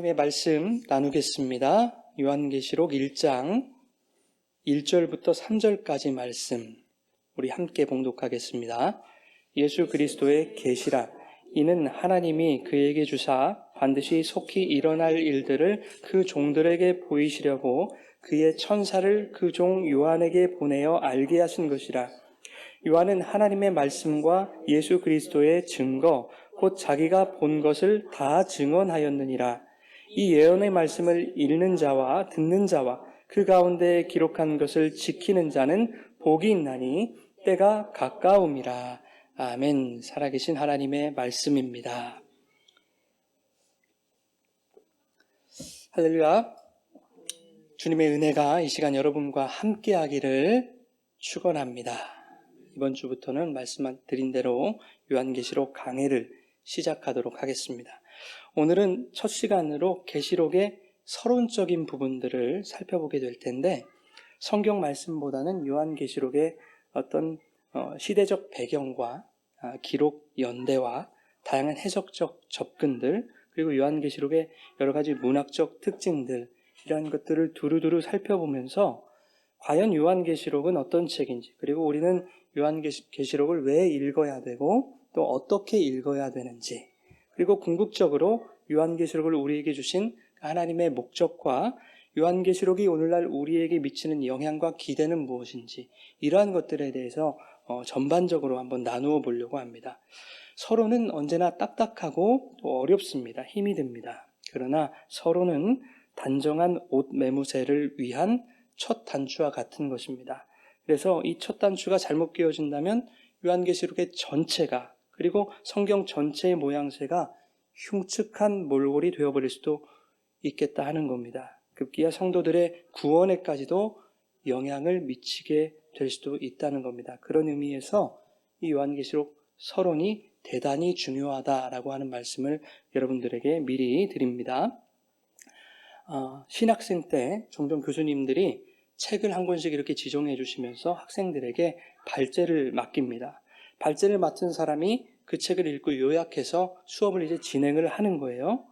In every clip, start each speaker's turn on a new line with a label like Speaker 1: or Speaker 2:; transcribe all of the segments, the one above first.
Speaker 1: 하나님의 말씀 나누겠습니다. 요한계시록 1장 1절부터 3절까지 말씀 우리 함께 봉독하겠습니다. 예수 그리스도의 계시라. 이는 하나님이 그에게 주사 반드시 속히 일어날 일들을 그 종들에게 보이시려고 그의 천사를 그 종 요한에게 보내어 알게 하신 것이라. 요한은 하나님의 말씀과 예수 그리스도의 증거 곧 자기가 본 것을 다 증언하였느니라. 이 예언의 말씀을 읽는 자와 듣는 자와 그 가운데 기록한 것을 지키는 자는 복이 있나니 때가 가까움이라. 아멘. 살아계신 하나님의 말씀입니다. 할렐루야. 주님의 은혜가 이 시간 여러분과 함께하기를 축원합니다. 이번 주부터는 말씀드린 대로 요한계시록 강해를 시작하도록 하겠습니다. 오늘은 첫 시간으로 계시록의 서론적인 부분들을 살펴보게 될 텐데, 성경 말씀보다는 요한계시록의 어떤 시대적 배경과 기록 연대와 다양한 해석적 접근들, 그리고 요한계시록의 여러 가지 문학적 특징들, 이런 것들을 두루두루 살펴보면서 과연 요한계시록은 어떤 책인지, 그리고 우리는 요한계시록을 왜 읽어야 되고 또 어떻게 읽어야 되는지, 그리고 궁극적으로 요한계시록을 우리에게 주신 하나님의 목적과 요한계시록이 오늘날 우리에게 미치는 영향과 기대는 무엇인지, 이러한 것들에 대해서 전반적으로 한번 나누어 보려고 합니다. 서론은 언제나 딱딱하고 또 어렵습니다. 힘이 듭니다. 그러나 서론은 단정한 옷 매무새를 위한 첫 단추와 같은 것입니다. 그래서 이 첫 단추가 잘못 끼워진다면 요한계시록의 전체가, 그리고 성경 전체의 모양새가 흉측한 몰골이 되어버릴 수도 있겠다 하는 겁니다. 급기야 성도들의 구원에까지도 영향을 미치게 될 수도 있다는 겁니다. 그런 의미에서 이 요한계시록 서론이 대단히 중요하다라고 하는 말씀을 여러분들에게 미리 드립니다. 신학생 때 종종 교수님들이 책을 한 권씩 이렇게 지정해 주시면서 학생들에게 발제를 맡깁니다. 발제를 맡은 사람이 그 책을 읽고 요약해서 수업을 이제 진행을 하는 거예요.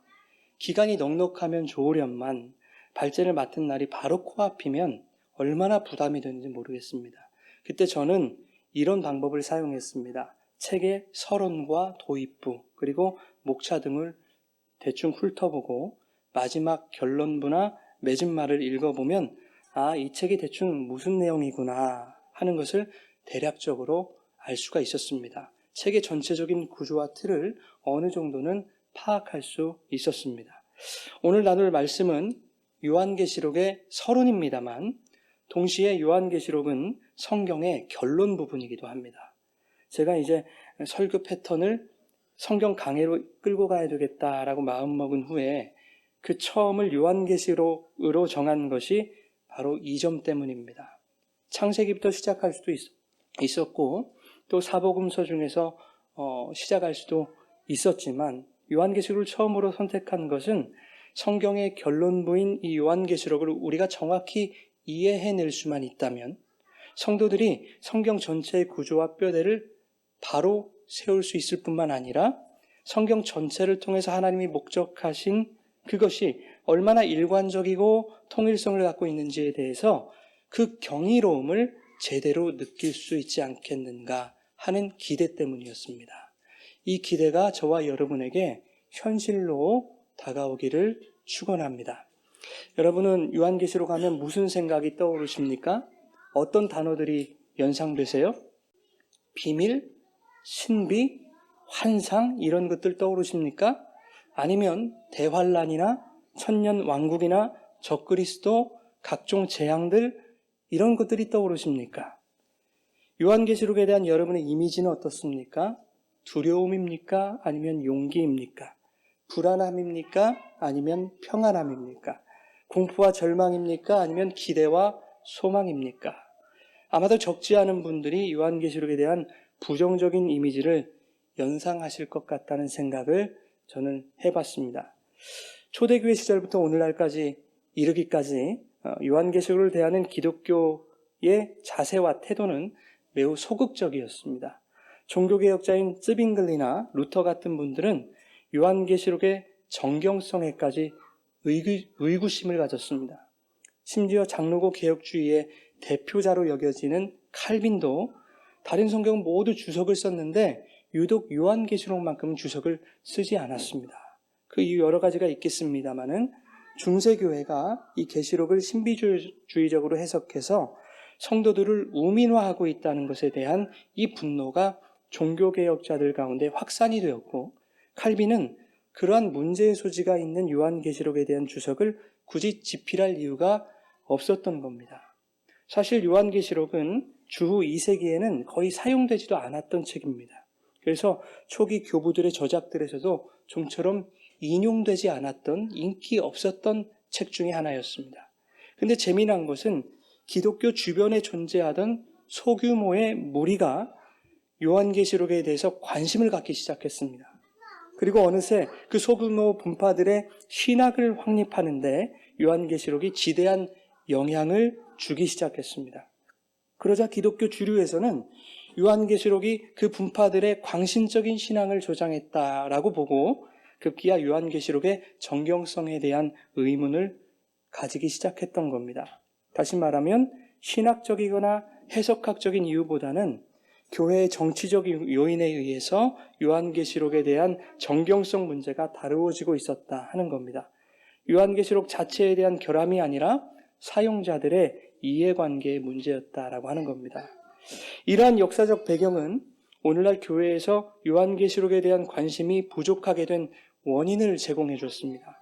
Speaker 1: 기간이 넉넉하면 좋으련만 발제를 맡은 날이 바로 코앞이면 얼마나 부담이 되는지 모르겠습니다. 그때 저는 이런 방법을 사용했습니다. 책의 서론과 도입부, 그리고 목차 등을 대충 훑어보고 마지막 결론부나 맺은말을 읽어보면 이 책이 대충 무슨 내용이구나 하는 것을 대략적으로 알 수가 있었습니다. 책의 전체적인 구조와 틀을 어느 정도는 파악할 수 있었습니다. 오늘 나눌 말씀은 요한계시록의 서론입니다만 동시에 요한계시록은 성경의 결론 부분이기도 합니다. 제가 이제 설교 패턴을 성경 강해로 끌고 가야 되겠다라고 마음먹은 후에 그 처음을 요한계시록으로 정한 것이 바로 이 점 때문입니다. 창세기부터 시작할 수도 있었고 또 사복음서 중에서 시작할 수도 있었지만 요한계시록을 처음으로 선택한 것은 성경의 결론부인 이 요한계시록을 우리가 정확히 이해해낼 수만 있다면 성도들이 성경 전체의 구조와 뼈대를 바로 세울 수 있을 뿐만 아니라 성경 전체를 통해서 하나님이 목적하신 그것이 얼마나 일관적이고 통일성을 갖고 있는지에 대해서 그 경이로움을 제대로 느낄 수 있지 않겠는가 하는 기대 때문이었습니다. 이 기대가 저와 여러분에게 현실로 다가오기를 축원합니다. 여러분은 요한계시록 하면 무슨 생각이 떠오르십니까? 어떤 단어들이 연상되세요? 비밀, 신비, 환상 이런 것들 떠오르십니까? 아니면 대환란이나 천년왕국이나 적그리스도, 각종 재앙들 이런 것들이 떠오르십니까? 요한계시록에 대한 여러분의 이미지는 어떻습니까? 두려움입니까? 아니면 용기입니까? 불안함입니까? 아니면 평안함입니까? 공포와 절망입니까? 아니면 기대와 소망입니까? 아마도 적지 않은 분들이 요한계시록에 대한 부정적인 이미지를 연상하실 것 같다는 생각을 저는 해봤습니다. 초대교회 시절부터 오늘날까지 이르기까지 요한계시록을 대하는 기독교의 자세와 태도는 매우 소극적이었습니다. 종교개혁자인 쯔빙글리나 루터 같은 분들은 요한계시록의 정경성에까지 의구심을 가졌습니다. 심지어 장로고 개혁주의의 대표자로 여겨지는 칼빈도 다른 성경 모두 주석을 썼는데 유독 요한계시록만큼은 주석을 쓰지 않았습니다. 그 이유 여러 가지가 있겠습니다마는 중세교회가 이 계시록을 신비주의적으로 해석해서 성도들을 우민화하고 있다는 것에 대한 이 분노가 종교개혁자들 가운데 확산이 되었고, 칼빈은 그러한 문제의 소지가 있는 요한계시록에 대한 주석을 굳이 집필할 이유가 없었던 겁니다. 사실 요한계시록은 주후 2세기에는 거의 사용되지도 않았던 책입니다. 그래서 초기 교부들의 저작들에서도 좀처럼 인용되지 않았던, 인기 없었던 책 중에 하나였습니다. 근데 재미난 것은 기독교 주변에 존재하던 소규모의 무리가 요한계시록에 대해서 관심을 갖기 시작했습니다. 그리고 어느새 그 소규모 분파들의 신학을 확립하는데 요한계시록이 지대한 영향을 주기 시작했습니다. 그러자 기독교 주류에서는 요한계시록이 그 분파들의 광신적인 신앙을 조장했다라고 보고 급기야 요한계시록의 정경성에 대한 의문을 가지기 시작했던 겁니다. 다시 말하면 신학적이거나 해석학적인 이유보다는 교회의 정치적 요인에 의해서 요한계시록에 대한 정경성 문제가 다루어지고 있었다 하는 겁니다. 요한계시록 자체에 대한 결함이 아니라 사용자들의 이해관계의 문제였다라고 하는 겁니다. 이러한 역사적 배경은 오늘날 교회에서 요한계시록에 대한 관심이 부족하게 된 원인을 제공해 줬습니다.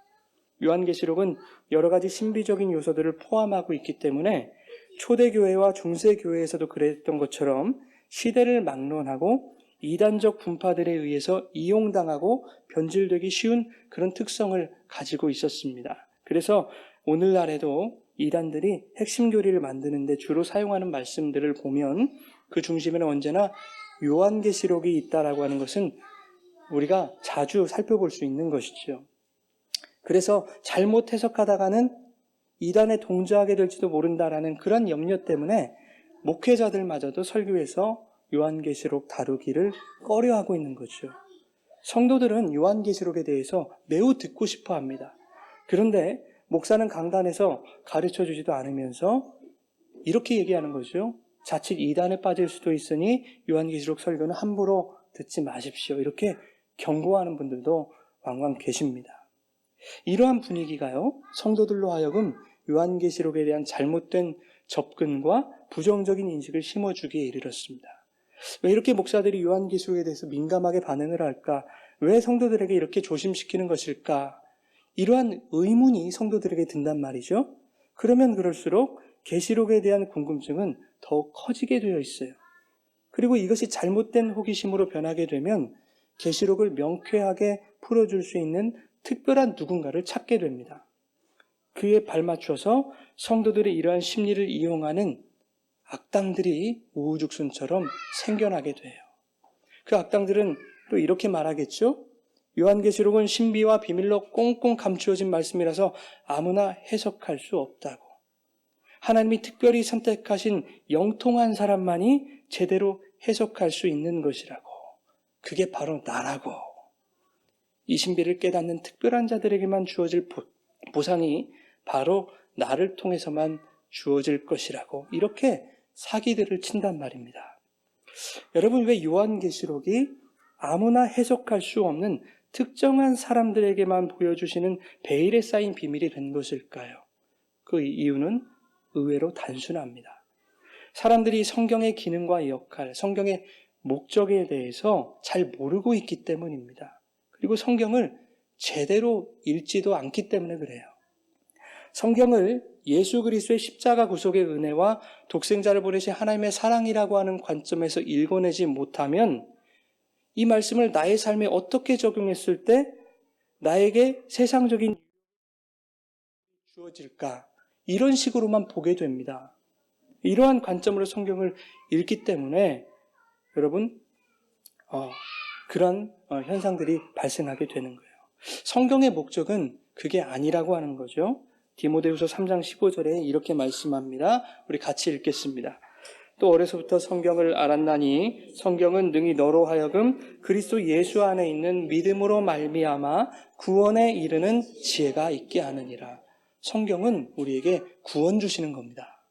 Speaker 1: 요한계시록은 여러 가지 신비적인 요소들을 포함하고 있기 때문에 초대교회와 중세교회에서도 그랬던 것처럼 시대를 막론하고 이단적 분파들에 의해서 이용당하고 변질되기 쉬운 그런 특성을 가지고 있었습니다. 그래서 오늘날에도 이단들이 핵심 교리를 만드는데 주로 사용하는 말씀들을 보면 그 중심에는 언제나 요한계시록이 있다라고 하는 것은 우리가 자주 살펴볼 수 있는 것이죠. 그래서 잘못 해석하다가는 이단에 동조하게 될지도 모른다라는 그런 염려 때문에 목회자들마저도 설교에서 요한계시록 다루기를 꺼려하고 있는 거죠. 성도들은 요한계시록에 대해서 매우 듣고 싶어 합니다. 그런데 목사는 강단에서 가르쳐 주지도 않으면서 이렇게 얘기하는 거죠. 자칫 이단에 빠질 수도 있으니 요한계시록 설교는 함부로 듣지 마십시오. 이렇게 경고하는 분들도 왕왕 계십니다. 이러한 분위기가요, 성도들로 하여금 요한계시록에 대한 잘못된 접근과 부정적인 인식을 심어주기에 이르렀습니다. 왜 이렇게 목사들이 요한계시록에 대해서 민감하게 반응을 할까? 왜 성도들에게 이렇게 조심시키는 것일까? 이러한 의문이 성도들에게 든단 말이죠. 그러면 그럴수록 계시록에 대한 궁금증은 더욱 커지게 되어 있어요. 그리고 이것이 잘못된 호기심으로 변하게 되면 계시록을 명쾌하게 풀어줄 수 있는 특별한 누군가를 찾게 됩니다. 그에 발맞춰서 성도들의 이러한 심리를 이용하는 악당들이 우후죽순처럼 생겨나게 돼요. 그 악당들은 또 이렇게 말하겠죠. 요한계시록은 신비와 비밀로 꽁꽁 감추어진 말씀이라서 아무나 해석할 수 없다고. 하나님이 특별히 선택하신 영통한 사람만이 제대로 해석할 수 있는 것이라고. 그게 바로 나라고. 이 신비를 깨닫는 특별한 자들에게만 주어질 보상이 바로 나를 통해서만 주어질 것이라고. 이렇게 사기들을 친단 말입니다. 여러분, 왜 요한계시록이 아무나 해석할 수 없는 특정한 사람들에게만 보여주시는 베일에 쌓인 비밀이 된 것일까요? 그 이유는 의외로 단순합니다. 사람들이 성경의 기능과 역할, 성경의 목적에 대해서 잘 모르고 있기 때문입니다. 그리고 성경을 제대로 읽지도 않기 때문에 그래요. 성경을 예수 그리스도의 십자가 구속의 은혜와 독생자를 보내신 하나님의 사랑이라고 하는 관점에서 읽어내지 못하면 이 말씀을 나의 삶에 어떻게 적용했을 때 나에게 세상적인 주어질까? 이런 식으로만 보게 됩니다. 이러한 관점으로 성경을 읽기 때문에 여러분 그런 현상들이 발생하게 되는 거예요. 성경의 목적은 그게 아니라고 하는 거죠. 디모데후서 3장 15절에 이렇게 말씀합니다. 우리 같이 읽겠습니다. 또 어려서부터 성경을 알았나니 성경은 능히 너로 하여금 그리스도 예수 안에 있는 믿음으로 말미암아 구원에 이르는 지혜가 있게 하느니라. 성경은 우리에게 구원 주시는 겁니다.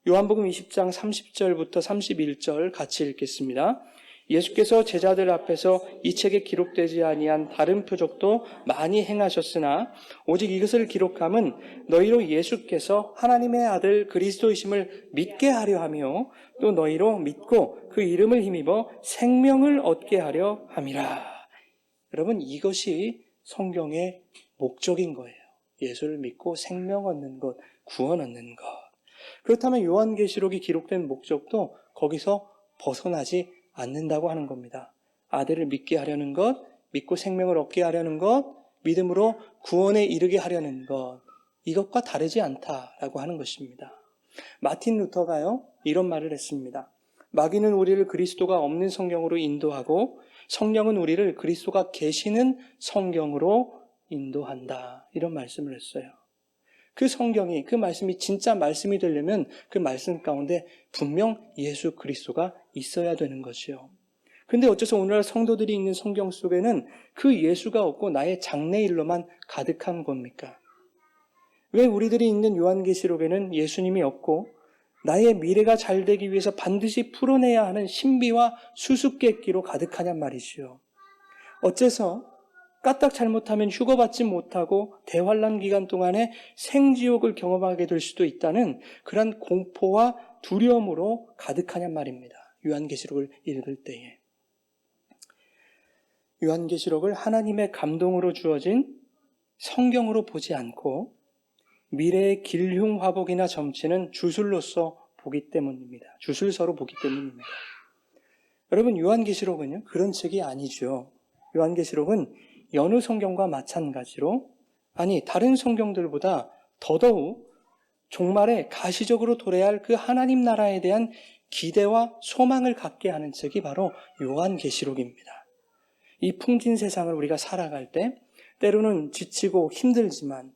Speaker 1: 요한복음 20장 30절부터 31절 같이 읽겠습니다. 예수께서 제자들 앞에서 이 책에 기록되지 아니한 다른 표적도 많이 행하셨으나 오직 이것을 기록함은 너희로 예수께서 하나님의 아들 그리스도이심을 믿게 하려 하며 또 너희로 믿고 그 이름을 힘입어 생명을 얻게 하려 함이라. 여러분, 이것이 성경의 목적인 거예요. 예수를 믿고 생명 얻는 것, 구원 얻는 것. 그렇다면 요한계시록이 기록된 목적도 거기서 벗어나지 않는다고 하는 겁니다. 아들을 믿게 하려는 것, 믿고 생명을 얻게 하려는 것, 믿음으로 구원에 이르게 하려는 것, 이것과 다르지 않다라고 하는 것입니다. 마틴 루터가요, 이런 말을 했습니다. 마귀는 우리를 그리스도가 없는 성경으로 인도하고 성령은 우리를 그리스도가 계시는 성경으로 인도한다. 이런 말씀을 했어요. 그 성경이, 그 말씀이 진짜 말씀이 되려면 그 말씀 가운데 분명 예수 그리스도가 있어야 되는 것이요. 근데 어째서 오늘날 성도들이 읽는 성경 속에는 그 예수가 없고 나의 장래일로만 가득한 겁니까? 왜 우리들이 읽는 요한계시록에는 예수님이 없고 나의 미래가 잘 되기 위해서 반드시 풀어내야 하는 신비와 수수께끼로 가득하냔 말이지요. 어째서 까딱 잘못하면 휴거받지 못하고 대환란 기간 동안에 생지옥을 경험하게 될 수도 있다는 그런 공포와 두려움으로 가득하냔 말입니다. 요한계시록을 읽을 때에. 요한계시록을 하나님의 감동으로 주어진 성경으로 보지 않고 미래의 길흉화복이나 점치는 주술로서 보기 때문입니다. 주술서로 보기 때문입니다. 여러분, 요한계시록은요, 그런 책이 아니죠. 요한계시록은 여느 성경과 마찬가지로, 아니 다른 성경들보다 더더욱 종말에 가시적으로 도래할 할 그 하나님 나라에 대한 기대와 소망을 갖게 하는 책이 바로 요한계시록입니다. 이 풍진 세상을 우리가 살아갈 때 때로는 지치고 힘들지만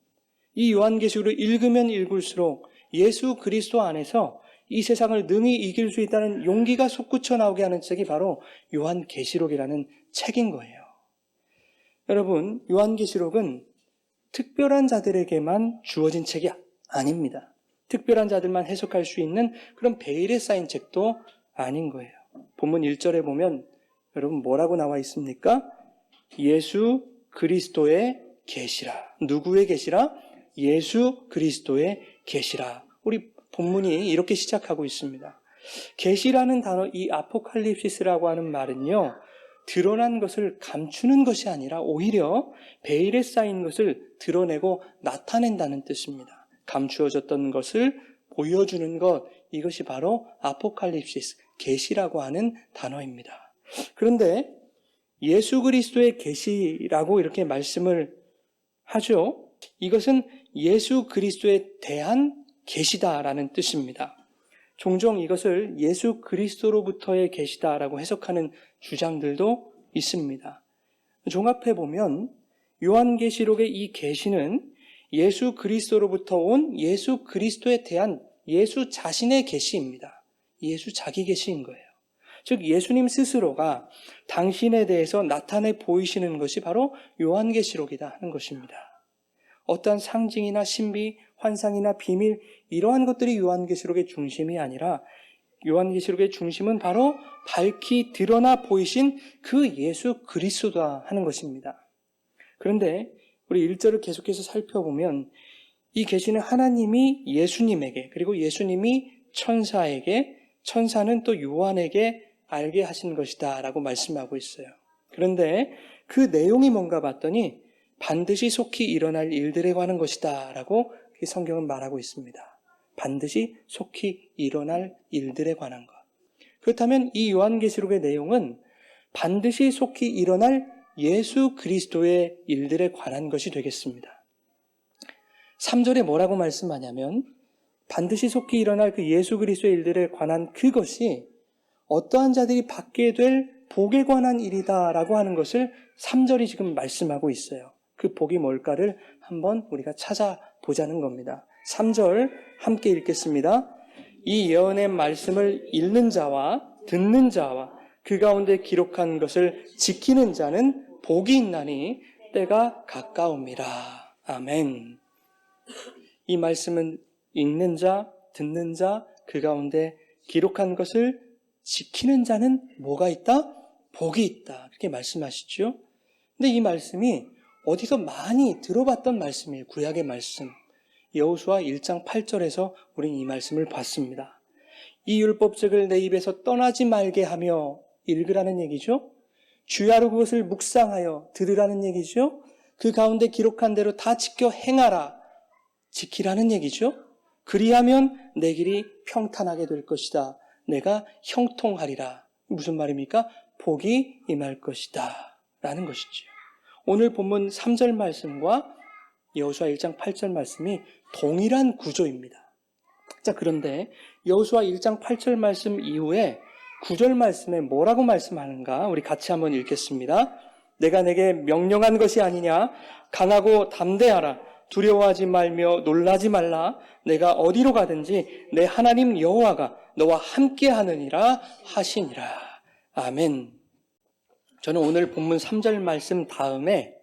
Speaker 1: 이 요한계시록을 읽으면 읽을수록 예수 그리스도 안에서 이 세상을 능히 이길 수 있다는 용기가 솟구쳐 나오게 하는 책이 바로 요한계시록이라는 책인 거예요. 여러분, 요한계시록은 특별한 자들에게만 주어진 책이 아닙니다. 특별한 자들만 해석할 수 있는 그런 베일에 쌓인 책도 아닌 거예요. 본문 1절에 보면 여러분 뭐라고 나와 있습니까? 예수 그리스도의 계시라. 누구의 계시라? 예수 그리스도의 계시라. 우리 본문이 이렇게 시작하고 있습니다. 계시라는 단어, 이 아포칼립시스라고 하는 말은요, 드러난 것을 감추는 것이 아니라 오히려 베일에 쌓인 것을 드러내고 나타낸다는 뜻입니다. 감추어졌던 것을 보여주는 것, 이것이 바로 아포칼립시스, 계시라고 하는 단어입니다. 그런데 예수 그리스도의 계시라고 이렇게 말씀을 하죠. 이것은 예수 그리스도에 대한 계시다라는 뜻입니다. 종종 이것을 예수 그리스도로부터의 계시다라고 해석하는 주장들도 있습니다. 종합해보면 요한계시록의 이 계시는 예수 그리스도로부터 온 예수 그리스도에 대한 예수 자신의 계시입니다. 예수 자기 계시인 거예요. 즉 예수님 스스로가 당신에 대해서 나타내 보이시는 것이 바로 요한계시록이다 하는 것입니다. 어떠한 상징이나 신비, 환상이나 비밀, 이러한 것들이 요한계시록의 중심이 아니라 요한계시록의 중심은 바로 밝히 드러나 보이신 그 예수 그리스도다 하는 것입니다. 그런데 우리 1절을 계속해서 살펴보면 이 계시는 하나님이 예수님에게, 그리고 예수님이 천사에게, 천사는 또 요한에게 알게 하신 것이다 라고 말씀하고 있어요. 그런데 그 내용이 뭔가 봤더니 반드시 속히 일어날 일들에 관한 것이다 라고 성경은 말하고 있습니다. 반드시 속히 일어날 일들에 관한 것. 그렇다면 이 요한계시록의 내용은 반드시 속히 일어날 예수 그리스도의 일들에 관한 것이 되겠습니다. 3절에 뭐라고 말씀하냐면 반드시 속히 일어날 그 예수 그리스도의 일들에 관한 그것이 어떠한 자들이 받게 될 복에 관한 일이다라고 하는 것을 3절이 지금 말씀하고 있어요. 그 복이 뭘까를 한번 우리가 찾아보자는 겁니다. 3절 함께 읽겠습니다. 이 예언의 말씀을 읽는 자와 듣는 자와 그 가운데 기록한 것을 지키는 자는 복이 있나니 때가 가까움이라. 아멘. 이 말씀은 읽는 자, 듣는 자, 그 가운데 기록한 것을 지키는 자는 뭐가 있다? 복이 있다. 그렇게 말씀하시죠. 근데 이 말씀이 어디서 많이 들어봤던 말씀이에요. 구약의 말씀. 여호수아 1장 8절에서 우리는 이 말씀을 봤습니다. 이 율법책을 내 입에서 떠나지 말게 하며 읽으라는 얘기죠. 주야로 그것을 묵상하여 들으라는 얘기죠. 그 가운데 기록한 대로 다 지켜 행하라. 지키라는 얘기죠. 그리하면 내 길이 평탄하게 될 것이다. 내가 형통하리라. 무슨 말입니까? 복이 임할 것이다. 라는 것이죠. 오늘 본문 3절 말씀과 여호수아 1장 8절 말씀이 동일한 구조입니다. 자, 그런데 여호수아 1장 8절 말씀 이후에 9절 말씀에 뭐라고 말씀하는가? 우리 같이 한번 읽겠습니다. 내가 내게 명령한 것이 아니냐? 강하고 담대하라. 두려워하지 말며 놀라지 말라. 내가 어디로 가든지 내 하나님 여호와가 너와 함께 하느니라 하시니라. 아멘. 저는 오늘 본문 3절 말씀 다음에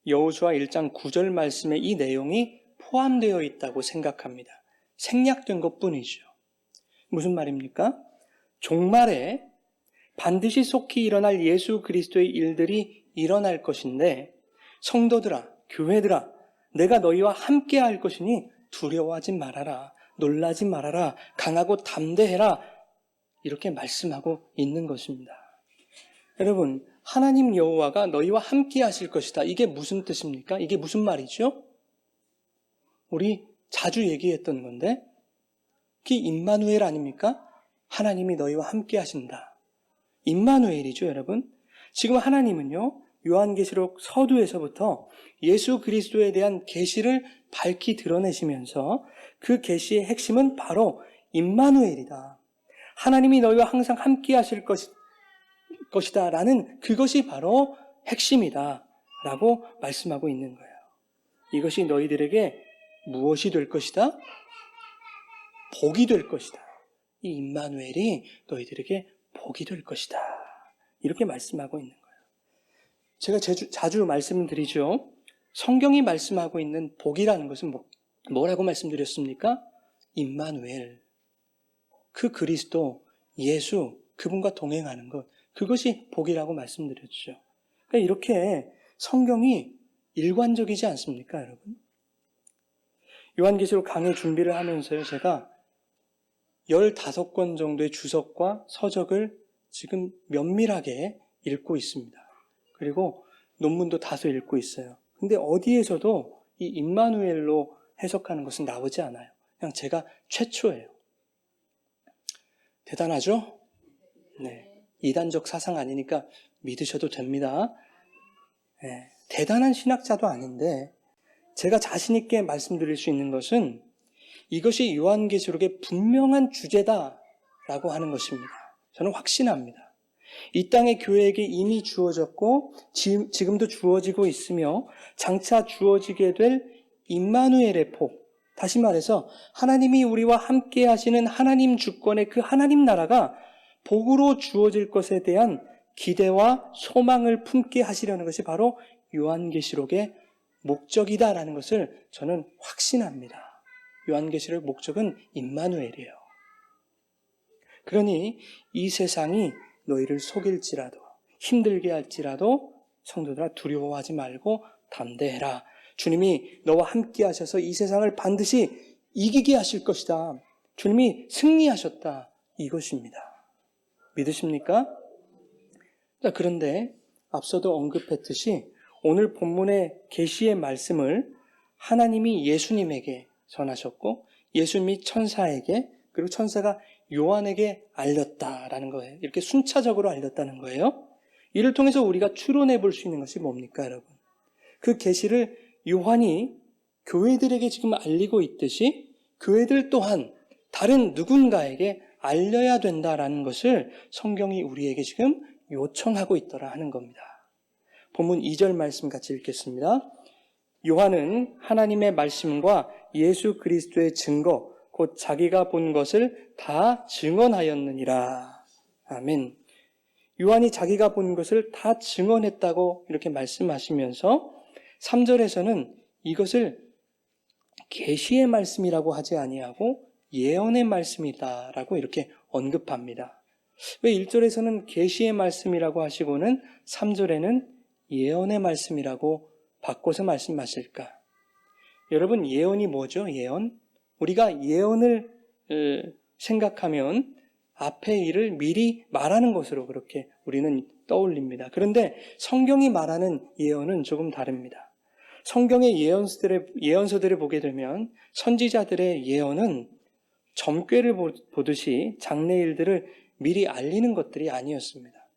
Speaker 1: 여호수아 1장 9절 말씀에 이 내용이 포함되어 있다고 생각합니다. 생략된 것뿐이죠. 무슨 말입니까? 종말에 반드시 속히 일어날 예수 그리스도의 일들이 일어날 것인데 성도들아, 교회들아, 내가 너희와 함께 할 것이니 두려워하지 말아라, 놀라지 말아라, 강하고 담대해라 이렇게 말씀하고 있는 것입니다. 여러분, 하나님 여호와가 너희와 함께 하실 것이다. 이게 무슨 뜻입니까? 이게 무슨 말이죠? 우리 자주 얘기했던 건데 그게 임마누엘 아닙니까? 하나님이 너희와 함께 하신다. 임마누엘이죠, 여러분. 지금 하나님은요, 요한계시록 서두에서부터 예수 그리스도에 대한 계시를 밝히 드러내시면서 그 계시의 핵심은 바로 임마누엘이다. 하나님이 너희와 항상 함께 하실 것이다 라는 그것이 바로 핵심이다 라고 말씀하고 있는 거예요. 이것이 너희들에게 무엇이 될 것이다? 복이 될 것이다. 이 임마누엘이 너희들에게 복이 될 것이다. 이렇게 말씀하고 있는 거예요. 제가 자주 말씀드리죠. 성경이 말씀하고 있는 복이라는 것은 뭐라고 말씀드렸습니까? 임마누엘. 그 그리스도, 예수, 그분과 동행하는 것. 그것이 복이라고 말씀드렸죠. 그러니까 이렇게 성경이 일관적이지 않습니까, 여러분? 요한계시록 강의 준비를 하면서요, 제가 15권 정도의 주석과 서적을 지금 면밀하게 읽고 있습니다. 그리고 논문도 다소 읽고 있어요. 근데 어디에서도 이 임마누엘로 해석하는 것은 나오지 않아요. 그냥 제가 최초예요. 대단하죠? 네. 이단적 사상 아니니까 믿으셔도 됩니다. 네. 대단한 신학자도 아닌데 제가 자신 있게 말씀드릴 수 있는 것은 이것이 요한계시록의 분명한 주제다라고 하는 것입니다. 저는 확신합니다. 이 땅의 교회에게 이미 주어졌고 지금도 주어지고 있으며 장차 주어지게 될 임마누엘의 복, 다시 말해서 하나님이 우리와 함께 하시는 하나님 주권의 그 하나님 나라가 복으로 주어질 것에 대한 기대와 소망을 품게 하시려는 것이 바로 요한계시록의 목적이다라는 것을 저는 확신합니다. 요한계시록의 목적은 임마누엘이에요. 그러니 이 세상이 너희를 속일지라도 힘들게 할지라도 성도들아 두려워하지 말고 담대해라. 주님이 너와 함께 하셔서 이 세상을 반드시 이기게 하실 것이다. 주님이 승리하셨다. 이것입니다. 믿으십니까? 자, 그런데 앞서도 언급했듯이 오늘 본문의 계시의 말씀을 하나님이 예수님에게 전하셨고 예수님이 천사에게 그리고 천사가 요한에게 알렸다라는 거예요. 이렇게 순차적으로 알렸다는 거예요. 이를 통해서 우리가 추론해 볼 수 있는 것이 뭡니까, 여러분? 그 계시를 요한이 교회들에게 지금 알리고 있듯이 교회들 또한 다른 누군가에게 알려야 된다라는 것을 성경이 우리에게 지금 요청하고 있더라 하는 겁니다. 본문 2절 말씀 같이 읽겠습니다. 요한은 하나님의 말씀과 예수 그리스도의 증거, 곧 자기가 본 것을 다 증언하였느니라. 아멘. 요한이 자기가 본 것을 다 증언했다고 이렇게 말씀하시면서 3절에서는 이것을 계시의 말씀이라고 하지 아니하고 예언의 말씀이다라고 이렇게 언급합니다. 왜 1절에서는 계시의 말씀이라고 하시고는 3절에는 예언의 말씀이라고 바꿔서 말씀하실까? 여러분, 예언이 뭐죠? 예언? 우리가 예언을 생각하면 앞의 일을 미리 말하는 것으로 그렇게 우리는 떠올립니다. 그런데 성경이 말하는 예언은 조금 다릅니다. 성경의 예언서들을 보게 되면 선지자들의 예언은 점괘를 보듯이 장래일들을 미리 알리는 것들이 아니었습니다.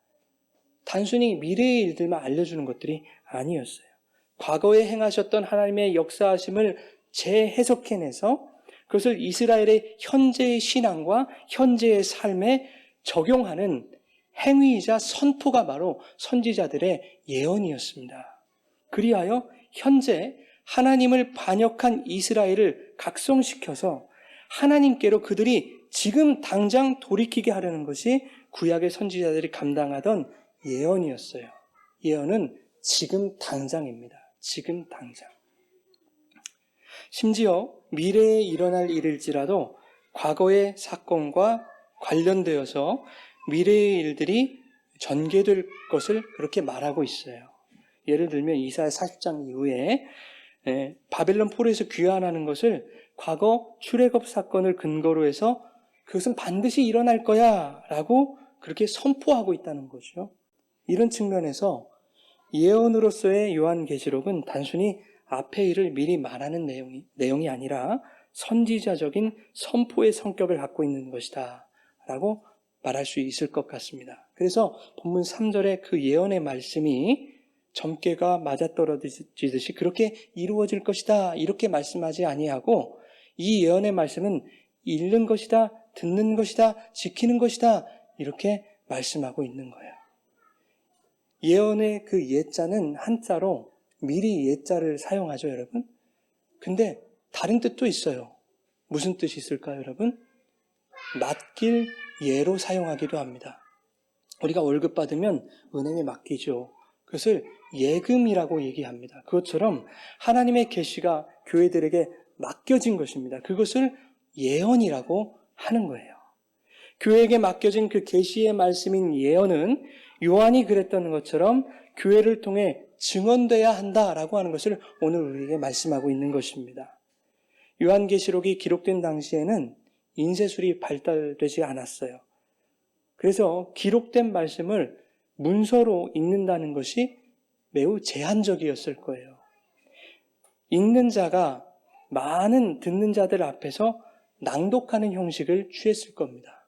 Speaker 1: 단순히 미래의 일들만 알려주는 것들이 아니었어요. 과거에 행하셨던 하나님의 역사하심을 재해석해내서 그것을 이스라엘의 현재의 신앙과 현재의 삶에 적용하는 행위이자 선포가 바로 선지자들의 예언이었습니다. 그리하여 현재 하나님을 반역한 이스라엘을 각성시켜서 하나님께로 그들이 지금 당장 돌이키게 하려는 것이 구약의 선지자들이 감당하던 예언이었어요. 예언은 지금 당장입니다. 지금 당장. 심지어 미래에 일어날 일일지라도 과거의 사건과 관련되어서 미래의 일들이 전개될 것을 그렇게 말하고 있어요. 예를 들면 이사야 40장 이후에 바벨론 포로에서 귀환하는 것을 과거 출애굽 사건을 근거로 해서 그것은 반드시 일어날 거야 라고 그렇게 선포하고 있다는 거죠. 이런 측면에서 예언으로서의 요한계시록은 단순히 앞의 일을 미리 말하는 내용이 아니라 선지자적인 선포의 성격을 갖고 있는 것이다 라고 말할 수 있을 것 같습니다. 그래서 본문 3절의 그 예언의 말씀이 점괘가 맞아떨어지듯이 그렇게 이루어질 것이다 이렇게 말씀하지 아니하고 이 예언의 말씀은 읽는 것이다, 듣는 것이다, 지키는 것이다 이렇게 말씀하고 있는 거예요. 예언의 그 예자는 한자로 미리 예자를 사용하죠, 여러분. 근데 다른 뜻도 있어요. 무슨 뜻이 있을까요, 여러분? 맡길 예로 사용하기도 합니다. 우리가 월급 받으면 은행에 맡기죠. 그것을 예금이라고 얘기합니다. 그것처럼 하나님의 계시가 교회들에게 맡겨진 것입니다. 그것을 예언이라고 하는 거예요. 교회에게 맡겨진 그 계시의 말씀인 예언은 요한이 그랬던 것처럼 교회를 통해 증언돼야 한다라고 하는 것을 오늘 우리에게 말씀하고 있는 것입니다. 요한계시록이 기록된 당시에는 인쇄술이 발달되지 않았어요. 그래서 기록된 말씀을 문서로 읽는다는 것이 매우 제한적이었을 거예요. 읽는 자가 많은 듣는 자들 앞에서 낭독하는 형식을 취했을 겁니다.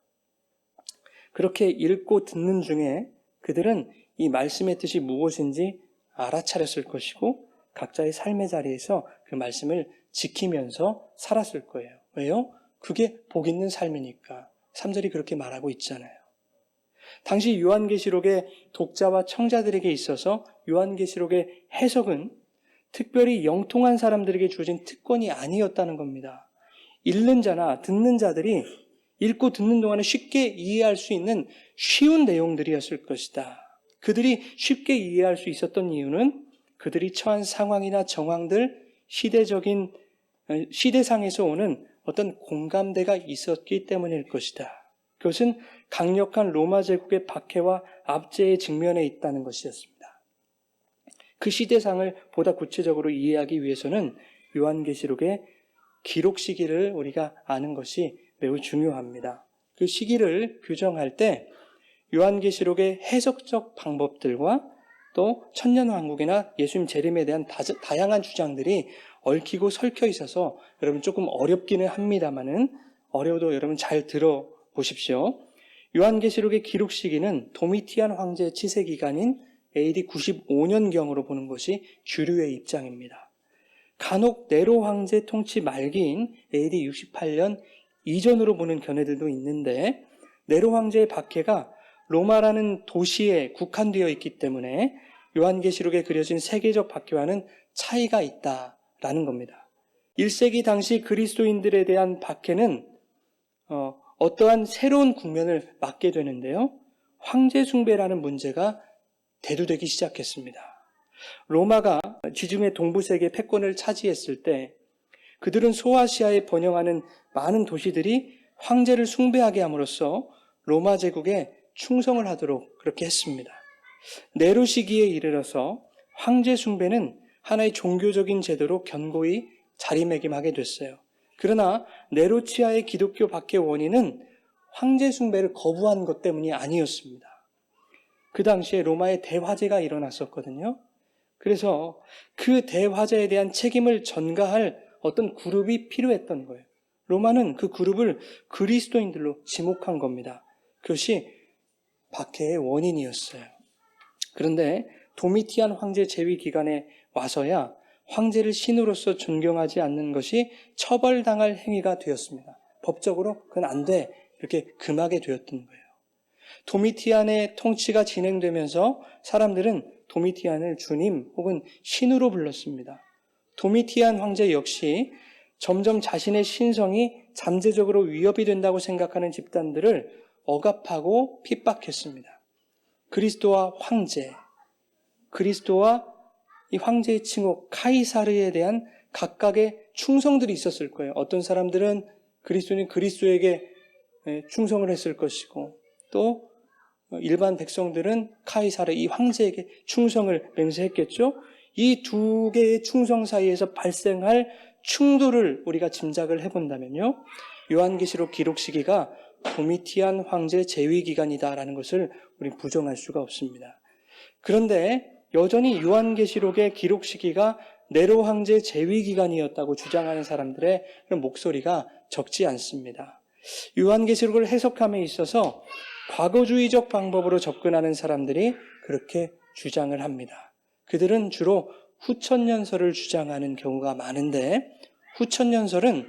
Speaker 1: 그렇게 읽고 듣는 중에 그들은 이 말씀의 뜻이 무엇인지 알아차렸을 것이고 각자의 삶의 자리에서 그 말씀을 지키면서 살았을 거예요. 왜요? 그게 복 있는 삶이니까. 3절이 그렇게 말하고 있잖아요. 당시 요한계시록의 독자와 청자들에게 있어서 요한계시록의 해석은 특별히 영통한 사람들에게 주어진 특권이 아니었다는 겁니다. 읽는 자나 듣는 자들이 읽고 듣는 동안에 쉽게 이해할 수 있는 쉬운 내용들이었을 것이다. 그들이 쉽게 이해할 수 있었던 이유는 그들이 처한 상황이나 정황들, 시대상에서 오는 어떤 공감대가 있었기 때문일 것이다. 그것은 강력한 로마 제국의 박해와 압제에 직면해 있다는 것이었습니다. 그 시대상을 보다 구체적으로 이해하기 위해서는 요한계시록의 기록 시기를 우리가 아는 것이 매우 중요합니다. 그 시기를 규정할 때 요한계시록의 해석적 방법들과 또 천년왕국이나 예수님 재림에 대한 다양한 주장들이 얽히고 설켜 있어서 여러분 조금 어렵기는 합니다만은 어려워도 여러분 잘 들어보십시오. 요한계시록의 기록 시기는 도미티안 황제의 치세 기간인 AD 95년경으로 보는 것이 주류의 입장입니다. 간혹 네로 황제 통치 말기인 AD 68년 이전으로 보는 견해들도 있는데 네로 황제의 박해가 로마라는 도시에 국한되어 있기 때문에 요한계시록에 그려진 세계적 박해와는 차이가 있다라는 겁니다. 1세기 당시 그리스도인들에 대한 박해는 어떠한 새로운 국면을 맞게 되는데요. 황제 숭배라는 문제가 대두되기 시작했습니다. 로마가 지중해 동부세계 패권을 차지했을 때 그들은 소아시아에 번영하는 많은 도시들이 황제를 숭배하게 함으로써 로마 제국에 충성을 하도록 그렇게 했습니다. 네로 시기에 이르러서 황제 숭배는 하나의 종교적인 제도로 견고히 자리매김하게 됐어요. 그러나 네로 치하의 기독교 박해 원인은 황제 숭배를 거부한 것 때문이 아니었습니다. 그 당시에 로마에 대화재가 일어났었거든요. 그래서 그 대화재에 대한 책임을 전가할 어떤 그룹이 필요했던 거예요. 로마는 그 그룹을 그리스도인들로 지목한 겁니다. 그것이 박해의 원인이었어요. 그런데 도미티안 황제 재위 기간에 와서야 황제를 신으로서 존경하지 않는 것이 처벌당할 행위가 되었습니다. 법적으로 그건 안 돼, 이렇게 금하게 되었던 거예요. 도미티안의 통치가 진행되면서 사람들은 도미티안을 주님 혹은 신으로 불렀습니다. 도미티안 황제 역시 점점 자신의 신성이 잠재적으로 위협이 된다고 생각하는 집단들을 억압하고 핍박했습니다. 그리스도와 황제, 그리스도와 이 황제의 칭호 카이사르에 대한 각각의 충성들이 있었을 거예요. 어떤 사람들은 그리스도는 그리스도에게 충성을 했을 것이고 또 일반 백성들은 카이사르 이 황제에게 충성을 맹세했겠죠. 이 두 개의 충성 사이에서 발생할 충돌을 우리가 짐작을 해본다면요. 요한계시록 기록 시기가 도미티안 황제 재위 기간이다라는 것을 우리 부정할 수가 없습니다. 그런데 여전히 요한계시록의 기록 시기가 네로 황제 재위 기간이었다고 주장하는 사람들의 그런 목소리가 적지 않습니다. 요한계시록을 해석함에 있어서 과거주의적 방법으로 접근하는 사람들이 그렇게 주장을 합니다. 그들은 주로 후천년설을 주장하는 경우가 많은데 후천년설은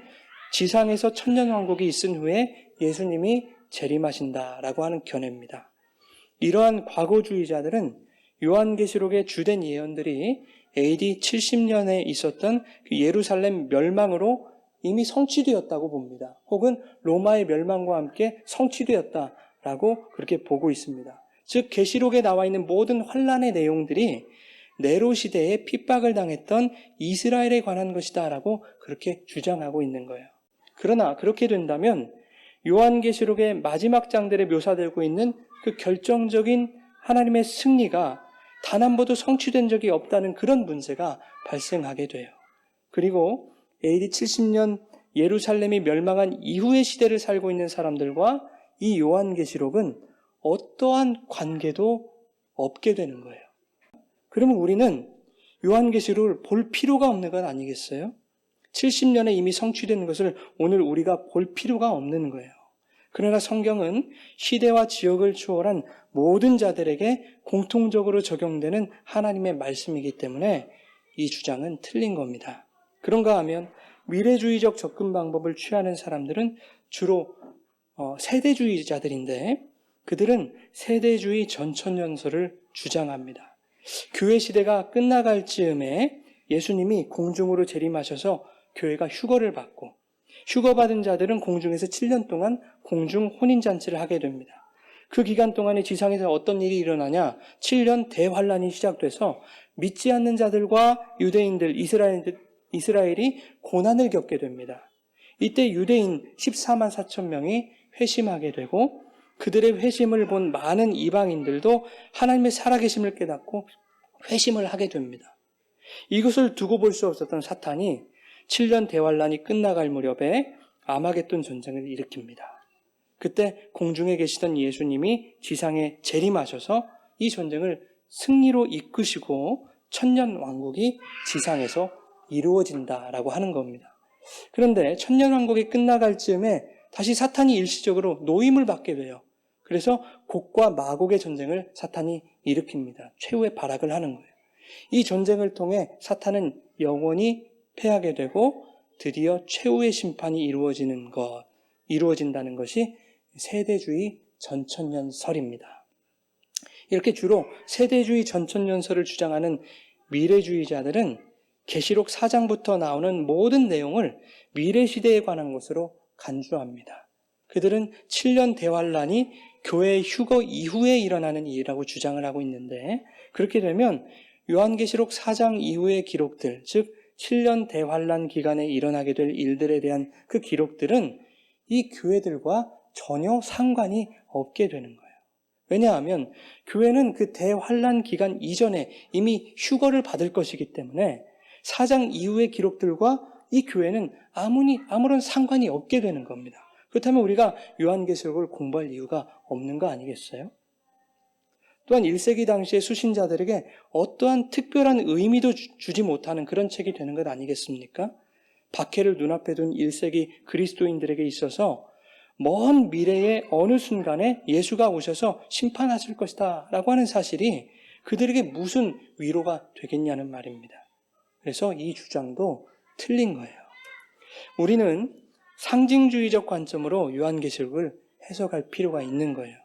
Speaker 1: 지상에서 천년왕국이 있은 후에 예수님이 재림하신다라고 하는 견해입니다. 이러한 과거주의자들은 요한계시록의 주된 예언들이 AD 70년에 있었던 그 예루살렘 멸망으로 이미 성취되었다고 봅니다. 혹은 로마의 멸망과 함께 성취되었다라고 그렇게 보고 있습니다. 즉 계시록에 나와 있는 모든 환란의 내용들이 네로 시대에 핍박을 당했던 이스라엘에 관한 것이다라고 그렇게 주장하고 있는 거예요. 그러나 그렇게 된다면 요한계시록의 마지막 장들에 묘사되고 있는 그 결정적인 하나님의 승리가 단 한 번도 성취된 적이 없다는 그런 문제가 발생하게 돼요. 그리고 AD 70년 예루살렘이 멸망한 이후의 시대를 살고 있는 사람들과 이 요한계시록은 어떠한 관계도 없게 되는 거예요. 그러면 우리는 요한계시록을 볼 필요가 없는 건 아니겠어요? 70년에 이미 성취된 것을 오늘 우리가 볼 필요가 없는 거예요. 그러나 성경은 시대와 지역을 초월한 모든 자들에게 공통적으로 적용되는 하나님의 말씀이기 때문에 이 주장은 틀린 겁니다. 그런가 하면 미래주의적 접근 방법을 취하는 사람들은 주로 세대주의자들인데 그들은 세대주의 전천년설을 주장합니다. 교회 시대가 끝나갈 즈음에 예수님이 공중으로 재림하셔서 교회가 휴거를 받고 휴거받은 자들은 공중에서 7년 동안 공중 혼인잔치를 하게 됩니다. 그 기간 동안에 지상에서 어떤 일이 일어나냐? 7년 대환란이 시작돼서 믿지 않는 자들과 유대인들, 이스라엘이 고난을 겪게 됩니다. 이때 유대인 14만 4천 명이 회심하게 되고 그들의 회심을 본 많은 이방인들도 하나님의 살아계심을 깨닫고 회심을 하게 됩니다. 이것을 두고 볼 수 없었던 사탄이 7년 대환란이 끝나갈 무렵에 아마겟돈 전쟁을 일으킵니다. 그때 공중에 계시던 예수님이 지상에 재림하셔서 이 전쟁을 승리로 이끄시고 천년 왕국이 지상에서 이루어진다라고 하는 겁니다. 그런데 천년 왕국이 끝나갈 즈음에 다시 사탄이 일시적으로 노임을 받게 돼요. 그래서 곡과 마곡의 전쟁을 사탄이 일으킵니다. 최후의 발악을 하는 거예요. 이 전쟁을 통해 사탄은 영원히 패하게 되고 드디어 최후의 심판이 이루어진다는 것이 세대주의 전천년설입니다. 이렇게 주로 세대주의 전천년설을 주장하는 미래주의자들은 계시록 4장부터 나오는 모든 내용을 미래 시대에 관한 것으로 간주합니다. 그들은 7년 대환란이 교회의 휴거 이후에 일어나는 일이라고 주장을 하고 있는데, 그렇게 되면 요한계시록 4장 이후의 기록들, 즉 7년 대환란 기간에 일어나게 될 일들에 대한 그 기록들은 이 교회들과 전혀 상관이 없게 되는 거예요. 왜냐하면 교회는 그 대환란 기간 이전에 이미 휴거를 받을 것이기 때문에 4장 이후의 기록들과 이 교회는 아무런 상관이 없게 되는 겁니다. 그렇다면 우리가 요한계시록을 공부할 이유가 없는 거 아니겠어요? 또한 1세기 당시의 수신자들에게 어떠한 특별한 의미도 주지 못하는 그런 책이 되는 것 아니겠습니까? 박해를 눈앞에 둔 1세기 그리스도인들에게 있어서 먼 미래의 어느 순간에 예수가 오셔서 심판하실 것이다 라고 하는 사실이 그들에게 무슨 위로가 되겠냐는 말입니다. 그래서 이 주장도 틀린 거예요. 우리는 상징주의적 관점으로 요한계시록을 해석할 필요가 있는 거예요.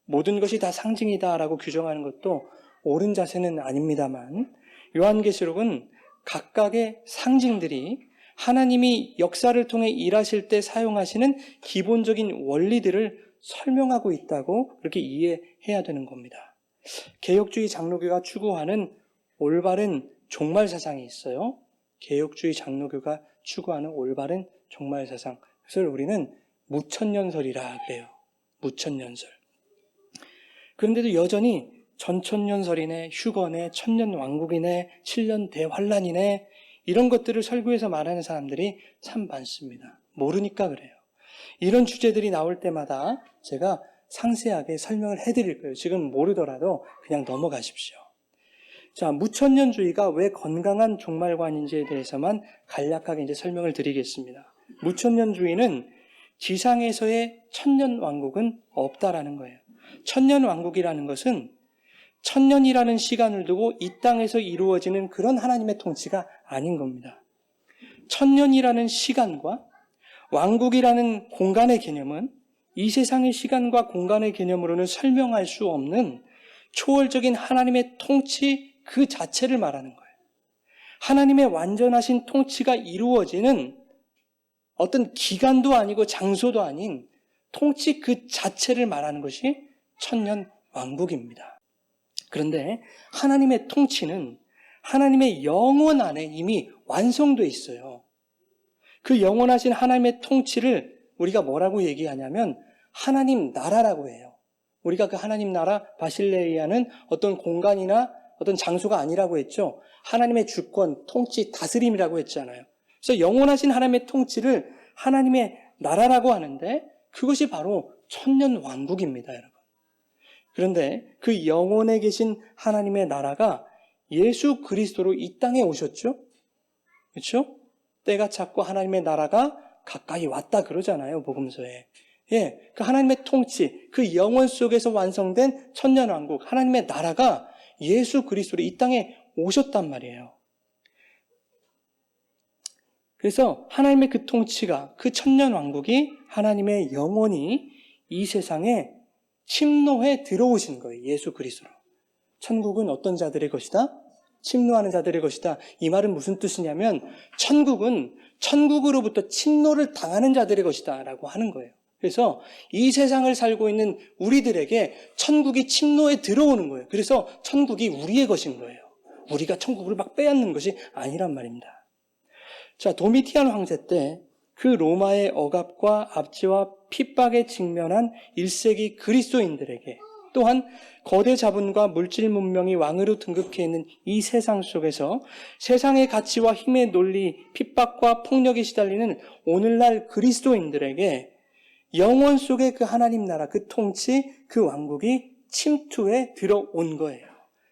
Speaker 1: 모든 것이 다 상징이다라고 규정하는 것도 옳은 자세는 아닙니다만, 요한계시록은 각각의 상징들이 하나님이 역사를 통해 일하실 때 사용하시는 기본적인 원리들을 설명하고 있다고 그렇게 이해해야 되는 겁니다. 개혁주의 장로교가 추구하는 올바른 종말 사상이 있어요. 개혁주의 장로교가 추구하는 올바른 종말 사상. 그래서 우리는 무천년설이라 그래요. 무천년설. 그런데도 여전히 전천년설이네, 휴거네, 천년왕국이네, 7년 대환란이네, 이런 것들을 설교에서 말하는 사람들이 참 많습니다. 모르니까 그래요. 이런 주제들이 나올 때마다 제가 상세하게 설명을 해드릴 거예요. 지금 모르더라도 그냥 넘어가십시오. 자, 무천년주의가 왜 건강한 종말관인지에 대해서만 간략하게 이제 설명을 드리겠습니다. 무천년주의는 지상에서의 천년왕국은 없다라는 거예요. 천년왕국이라는 것은 천년이라는 시간을 두고 이 땅에서 이루어지는 그런 하나님의 통치가 아닌 겁니다. 천년이라는 시간과 왕국이라는 공간의 개념은 이 세상의 시간과 공간의 개념으로는 설명할 수 없는 초월적인 하나님의 통치 그 자체를 말하는 거예요. 하나님의 완전하신 통치가 이루어지는 어떤 기간도 아니고 장소도 아닌 통치 그 자체를 말하는 것이 천년왕국입니다. 그런데 하나님의 통치는 하나님의 영원 안에 이미 완성되어 있어요. 그 영원하신 하나님의 통치를 우리가 뭐라고 얘기하냐면 하나님 나라라고 해요. 우리가 그 하나님 나라 바실레이아는 어떤 공간이나 어떤 장소가 아니라고 했죠. 하나님의 주권, 통치, 다스림이라고 했잖아요. 그래서 영원하신 하나님의 통치를 하나님의 나라라고 하는데 그것이 바로 천년왕국입니다, 여러분. 그런데 그 영원에 계신 하나님의 나라가 예수 그리스도로 이 땅에 오셨죠? 그렇죠? 때가 찼고 하나님의 나라가 가까이 왔다 그러잖아요, 복음서에. 예, 그 하나님의 통치, 그 영원 속에서 완성된 천년왕국, 하나님의 나라가 예수 그리스도로 이 땅에 오셨단 말이에요. 그래서 하나님의 그 통치가, 그 천년왕국이 하나님의 영원히 이 세상에 침노해 들어오신 거예요. 예수 그리스도로. 천국은 어떤 자들의 것이다? 침노하는 자들의 것이다. 이 말은 무슨 뜻이냐면 천국은 천국으로부터 침노를 당하는 자들의 것이다 라고 하는 거예요. 그래서 이 세상을 살고 있는 우리들에게 천국이 침노해 들어오는 거예요. 그래서 천국이 우리의 것인 거예요. 우리가 천국을 막 빼앗는 것이 아니란 말입니다. 자, 도미티안 황제 때 그 로마의 억압과 압제와 핍박에 직면한 1세기 그리스도인들에게 또한 거대 자본과 물질 문명이 왕으로 등극해 있는 이 세상 속에서 세상의 가치와 힘의 논리, 핍박과 폭력에 시달리는 오늘날 그리스도인들에게 영원 속의 그 하나님 나라, 그 통치, 그 왕국이 침투해 들어온 거예요.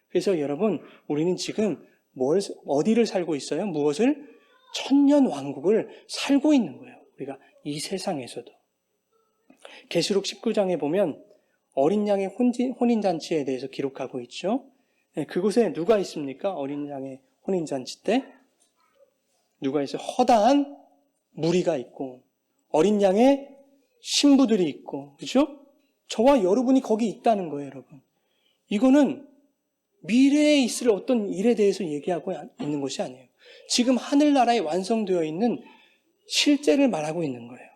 Speaker 1: 그래서 여러분, 우리는 지금 어디를 살고 있어요? 무엇을? 천년 왕국을 살고 있는 거예요. 우리가 이 세상에서도. 계시록 19장에 보면 어린 양의 혼인잔치에 대해서 기록하고 있죠. 그곳에 누가 있습니까? 어린 양의 혼인잔치 때 누가 있어요? 허다한 무리가 있고 어린 양의 신부들이 있고, 그렇죠? 저와 여러분이 거기 있다는 거예요, 여러분. 이거는 미래에 있을 어떤 일에 대해서 얘기하고 있는 것이 아니에요. 지금 하늘나라에 완성되어 있는 실제를 말하고 있는 거예요.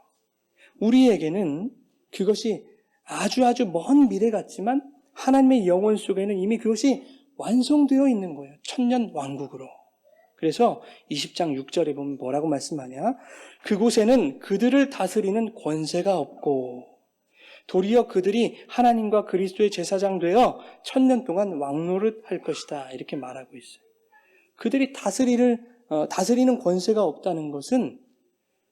Speaker 1: 우리에게는 그것이 아주 먼 미래 같지만 하나님의 영혼 속에는 이미 그것이 완성되어 있는 거예요. 천년 왕국으로. 그래서 20장 6절에 보면 뭐라고 말씀하냐? 그곳에는 그들을 다스리는 권세가 없고 도리어 그들이 하나님과 그리스도의 제사장 되어 천년 동안 왕노릇할 것이다. 이렇게 말하고 있어요. 그들이 다스리는 권세가 없다는 것은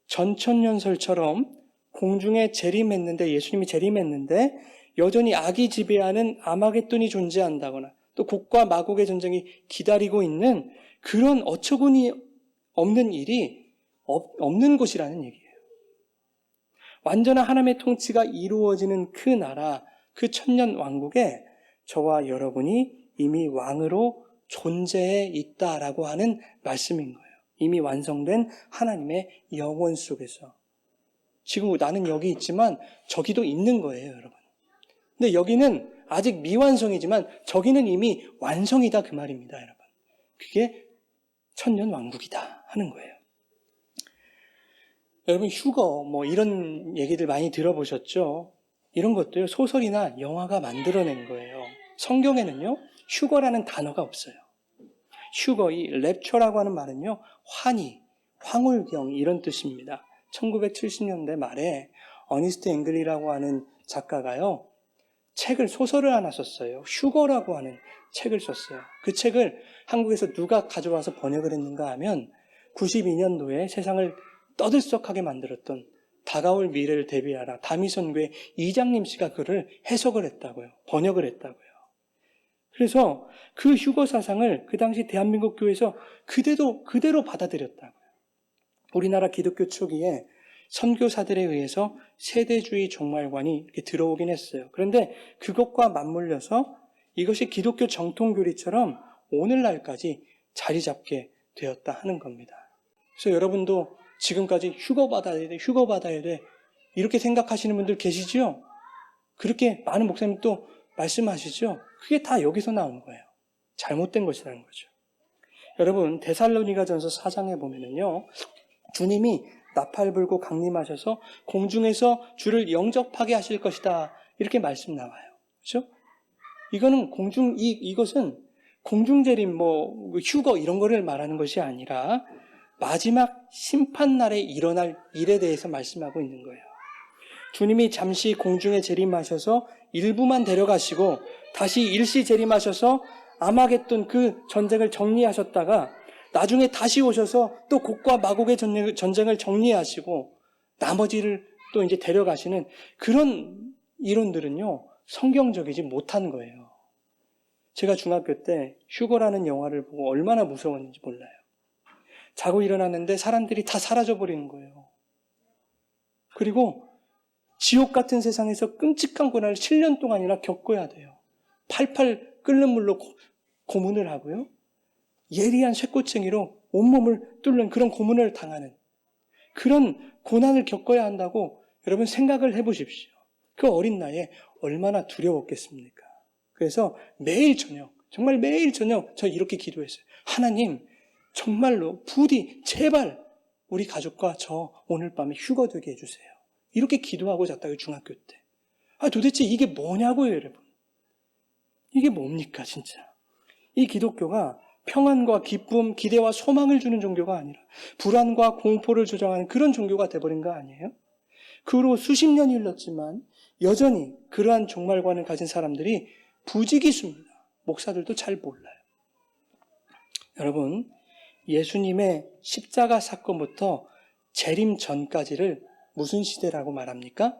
Speaker 1: 전천년설처럼 공중에 재림했는데, 예수님이 재림했는데 여전히 악이 지배하는 아마겟돈이 존재한다거나 또 곡과 마곡의 전쟁이 기다리고 있는 그런 어처구니 없는 일이 없는 곳이라는 얘기예요. 완전한 하나님의 통치가 이루어지는 그 나라, 그 천년 왕국에 저와 여러분이 이미 왕으로 존재해 있다라고 하는 말씀인 거예요. 이미 완성된 하나님의 영혼 속에서. 지금 나는 여기 있지만 저기도 있는 거예요, 여러분. 근데 여기는 아직 미완성이지만 저기는 이미 완성이다 그 말입니다, 여러분. 그게 천년 왕국이다 하는 거예요. 여러분 휴거 이런 얘기들 많이 들어보셨죠? 이런 것도요 소설이나 영화가 만들어낸 거예요. 성경에는요 휴거라는 단어가 없어요. 휴거, 이 랩처라고 하는 말은요 환희, 황홀경 이런 뜻입니다. 1970년대 말에 어니스트 앵글리라고 하는 작가가요 소설을 하나 썼어요. 휴거라고 하는 책을 썼어요. 그 책을 한국에서 누가 가져와서 번역을 했는가 하면 92년도에 세상을 떠들썩하게 만들었던 다가올 미래를 대비하라 다미선교회 이장님 씨가 그를 해석을 했다고요. 번역을 했다고요. 그래서 그 휴거 사상을 그 당시 대한민국 교회에서 그대로 받아들였다고요. 우리나라 기독교 초기에 선교사들에 의해서 세대주의 종말관이 이렇게 들어오긴 했어요. 그런데 그것과 맞물려서 이것이 기독교 정통교리처럼 오늘날까지 자리 잡게 되었다 하는 겁니다. 그래서 여러분도 지금까지 휴거 받아야 돼 이렇게 생각하시는 분들 계시죠? 그렇게 많은 목사님 또 말씀하시죠? 그게 다 여기서 나온 거예요. 잘못된 것이라는 거죠. 여러분 데살로니가전서 4장에 보면은요 주님이 나팔 불고 강림하셔서 공중에서 주를 영접하게 하실 것이다 이렇게 말씀 나와요. 그렇죠? 이것은 공중재림 휴거 이런 거를 말하는 것이 아니라 마지막 심판날에 일어날 일에 대해서 말씀하고 있는 거예요. 주님이 잠시 공중에 재림하셔서 일부만 데려가시고 다시 일시 재림하셔서 아마겟돈 그 전쟁을 정리하셨다가 나중에 다시 오셔서 또 곡과 마곡의 전쟁을 정리하시고 나머지를 또 이제 데려가시는 그런 이론들은요 성경적이지 못한 거예요. 제가 중학교 때 휴거라는 영화를 보고 얼마나 무서웠는지 몰라요. 자고 일어났는데 사람들이 다 사라져버리는 거예요. 그리고 지옥 같은 세상에서 끔찍한 고난을 7년 동안이나 겪어야 돼요. 팔팔 끓는 물로 고문을 하고요. 예리한 쇠꼬챙이로 온몸을 뚫는 그런 고문을 당하는 그런 고난을 겪어야 한다고 여러분 생각을 해보십시오. 그 어린 나이에 얼마나 두려웠겠습니까? 그래서 정말 매일 저녁 저 이렇게 기도했어요. 하나님 정말로 부디 제발 우리 가족과 저 오늘 밤에 휴거 되게 해주세요. 이렇게 기도하고 잤다고요. 중학교 때. 도대체 이게 뭐냐고요, 여러분. 이게 뭡니까 진짜. 이 기독교가 평안과 기쁨, 기대와 소망을 주는 종교가 아니라 불안과 공포를 조장하는 그런 종교가 돼버린 거 아니에요? 그 후로 수십 년이 흘렀지만 여전히 그러한 종말관을 가진 사람들이 부지기수입니다. 목사들도 잘 몰라요. 여러분, 예수님의 십자가 사건부터 재림 전까지를 무슨 시대라고 말합니까?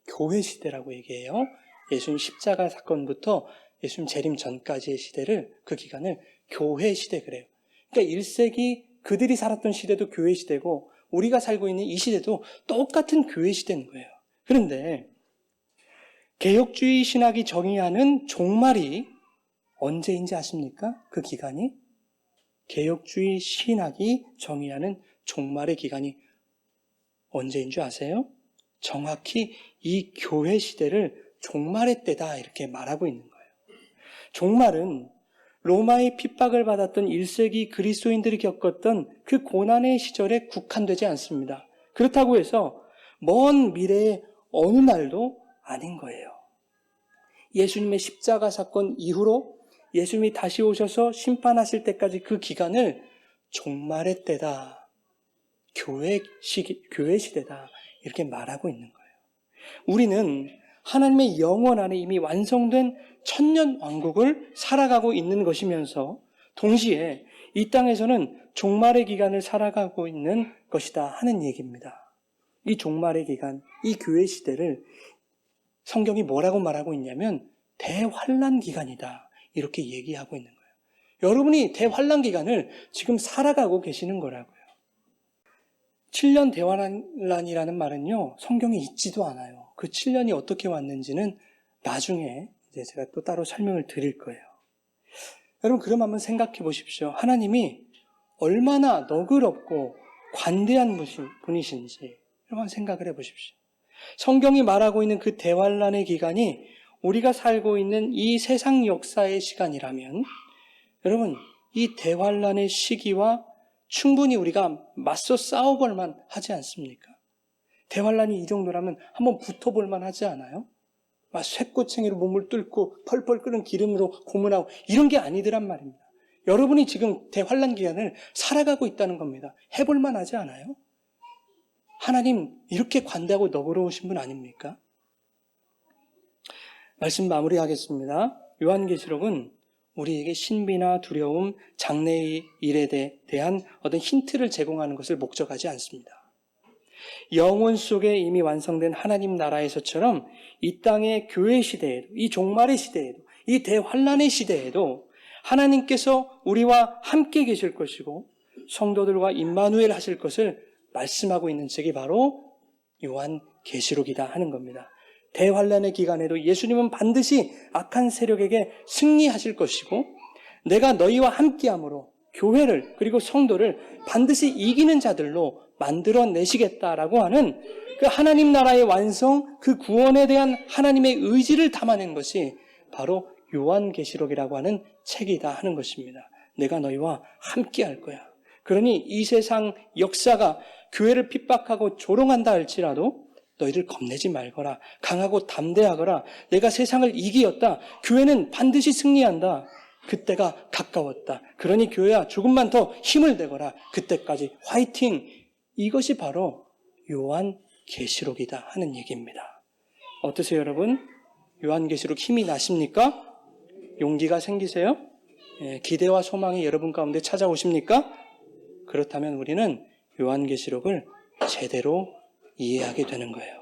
Speaker 1: 교회 시대라고 얘기해요. 예수님 십자가 사건부터 예수님 재림 전까지의 시대를, 그 기간을 교회 시대 그래요. 그러니까 1세기 그들이 살았던 시대도 교회 시대고 우리가 살고 있는 이 시대도 똑같은 교회 시대인 거예요. 그런데 개혁주의 신학이 정의하는 종말이 언제인지 아십니까? 그 기간이? 개혁주의 신학이 정의하는 종말의 기간이 언제인 줄 아세요? 정확히 이 교회 시대를 종말의 때다 이렇게 말하고 있는 거예요. 종말은 로마의 핍박을 받았던 1세기 그리스도인들이 겪었던 그 고난의 시절에 국한되지 않습니다. 그렇다고 해서 먼 미래의 어느 날도 아닌 거예요. 예수님의 십자가 사건 이후로 예수님이 다시 오셔서 심판하실 때까지 그 기간을 종말의 때다, 교회 시대다, 이렇게 말하고 있는 거예요. 우리는 하나님의 영원 안에 이미 완성된 천년 왕국을 살아가고 있는 것이면서 동시에 이 땅에서는 종말의 기간을 살아가고 있는 것이다 하는 얘기입니다. 이 종말의 기간, 이 교회 시대를 성경이 뭐라고 말하고 있냐면 대환란 기간이다, 이렇게 얘기하고 있는 거예요. 여러분이 대환란 기간을 지금 살아가고 계시는 거라고요. 7년 대환란이라는 말은요, 성경에 있지도 않아요. 그 7년이 어떻게 왔는지는 나중에 이제 제가 또 따로 설명을 드릴 거예요. 여러분, 그럼 한번 생각해 보십시오. 하나님이 얼마나 너그럽고 관대한 분이신지 여러분 생각을 해 보십시오. 성경이 말하고 있는 그 대환란의 기간이 우리가 살고 있는 이 세상 역사의 시간이라면 여러분, 이 대환란의 시기와 충분히 우리가 맞서 싸워볼 만 하지 않습니까? 대환란이 이 정도라면 한번 붙어볼 만 하지 않아요? 막 쇠꼬챙이로 몸을 뚫고 펄펄 끓는 기름으로 고문하고 이런 게 아니더란 말입니다. 여러분이 지금 대환란 기간을 살아가고 있다는 겁니다. 해볼 만 하지 않아요? 하나님 이렇게 관대하고 너그러우신 분 아닙니까? 말씀 마무리하겠습니다. 요한계시록은 우리에게 신비나 두려움, 장래의 일에 대한 어떤 힌트를 제공하는 것을 목적하지 않습니다. 영혼 속에 이미 완성된 하나님 나라에서처럼 이 땅의 교회 시대에도, 이 종말의 시대에도, 이 대환란의 시대에도 하나님께서 우리와 함께 계실 것이고 성도들과 임마누엘 하실 것을 말씀하고 있는 책이 바로 요한계시록이다 하는 겁니다. 대환란의 기간에도 예수님은 반드시 악한 세력에게 승리하실 것이고 내가 너희와 함께함으로 교회를 그리고 성도를 반드시 이기는 자들로 만들어내시겠다라고 하는 그 하나님 나라의 완성, 그 구원에 대한 하나님의 의지를 담아낸 것이 바로 요한계시록이라고 하는 책이다 하는 것입니다. 내가 너희와 함께할 거야. 그러니 이 세상 역사가 교회를 핍박하고 조롱한다 할지라도 너희를 겁내지 말거라. 강하고 담대하거라. 내가 세상을 이기었다. 교회는 반드시 승리한다. 그때가 가까웠다. 그러니 교회야 조금만 더 힘을 내거라. 그때까지 화이팅. 이것이 바로 요한계시록이다 하는 얘기입니다. 어떠세요 여러분? 요한계시록 힘이 나십니까? 용기가 생기세요? 기대와 소망이 여러분 가운데 찾아오십니까? 그렇다면 우리는 요한계시록을 제대로 이해하게 되는 거예요.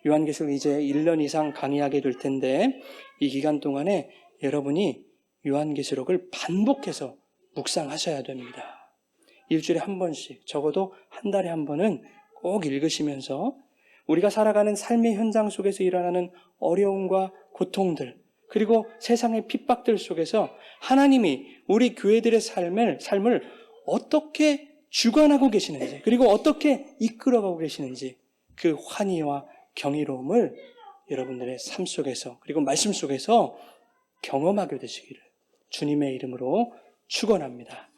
Speaker 1: 요한계시록 이제 1년 이상 강의하게 될 텐데 이 기간 동안에 여러분이 요한계시록을 반복해서 묵상하셔야 됩니다. 일주일에 한 번씩, 적어도 한 달에 한 번은 꼭 읽으시면서 우리가 살아가는 삶의 현장 속에서 일어나는 어려움과 고통들, 그리고 세상의 핍박들 속에서 하나님이 우리 교회들의 삶을 어떻게 주관하고 계시는지, 그리고 어떻게 이끌어가고 계시는지 그 환희와 경이로움을 여러분들의 삶 속에서 그리고 말씀 속에서 경험하게 되시기를 주님의 이름으로 축원합니다.